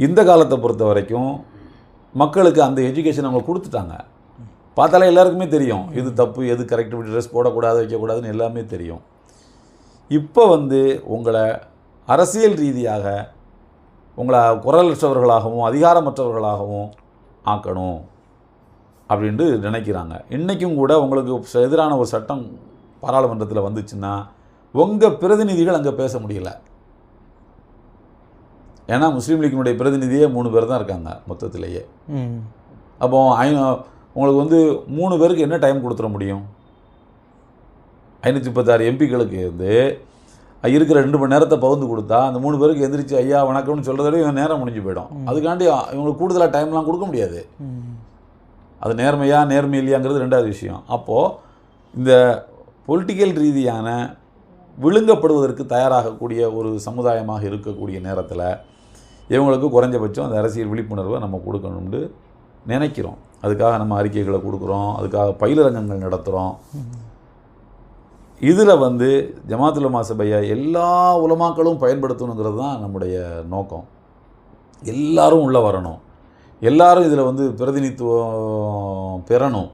இந்த காலத்தை பொறுத்த வரைக்கும் மக்களுக்கு அந்த எஜுகேஷன் அவங்க கொடுத்துட்டாங்க. பார்த்தாலே எல்லாருக்குமே தெரியும் இது தப்பு, எது கரெக்ட், ட்ரெஸ் போடக்கூடாது, வைக்கக்கூடாதுன்னு எல்லாமே தெரியும். இப்போ உங்களை அரசியல் ரீதியாக உங்களை குரலற்றவர்களாகவும் அதிகாரமற்றவர்களாகவும் ஆக்கணும் அப்படின்ட்டு நினைக்கிறாங்க. இன்றைக்கும் கூட உங்களுக்கு எதிரான ஒரு சட்டம் பாராளுமன்றத்தில் வந்துச்சுன்னா உங்கள் பிரதிநிதிகள் அங்கே பேச முடியல. ஏன்னா முஸ்லீம் லீக்கினுடைய பிரதிநிதியே 3 பேர் தான் இருக்காங்க மொத்தத்திலேயே. அப்போ உங்களுக்கு 3 பேருக்கு என்ன டைம் கொடுத்துட முடியும்? 536 எம்பிக்களுக்கு இருக்கிற 2 மணி நேரத்தை பகிர்ந்து கொடுத்தா அந்த 3 பேருக்கு எந்திரிச்சு ஐயா வணக்கம்னு சொல்கிறதோட இவன் நேரம் முடிஞ்சு போயிடும். அதுக்காண்டி இவங்களுக்கு கூடுதலாக டைம்லாம் கொடுக்க முடியாது. அது நேர்மை இல்லையாங்கிறது 2வது விஷயம். அப்போது இந்த பொலிட்டிக்கல் ரீதியான விழுங்கப்படுவதற்கு தயாராகக்கூடிய ஒரு சமுதாயமாக இருக்கக்கூடிய நேரத்தில் இவங்களுக்கு குறைஞ்சபட்சம் அந்த அரசியல் விழிப்புணர்வை நம்ம கொடுக்கணும்னு நினைக்கிறோம். அதுக்காக நம்ம அறிக்கைகளை கொடுக்குறோம், அதுக்காக பயிலரங்கங்கள் நடத்துகிறோம். இதில் ஜமாத்துல் உலமா சபையை எல்லா உலமாக்களும் பயன்படுத்தணுங்கிறது தான் நம்முடைய நோக்கம். எல்லாரும் உள்ளே வரணும், எல்லாரும் இதில் பிரதிநிதித்துவம் பெறணும்.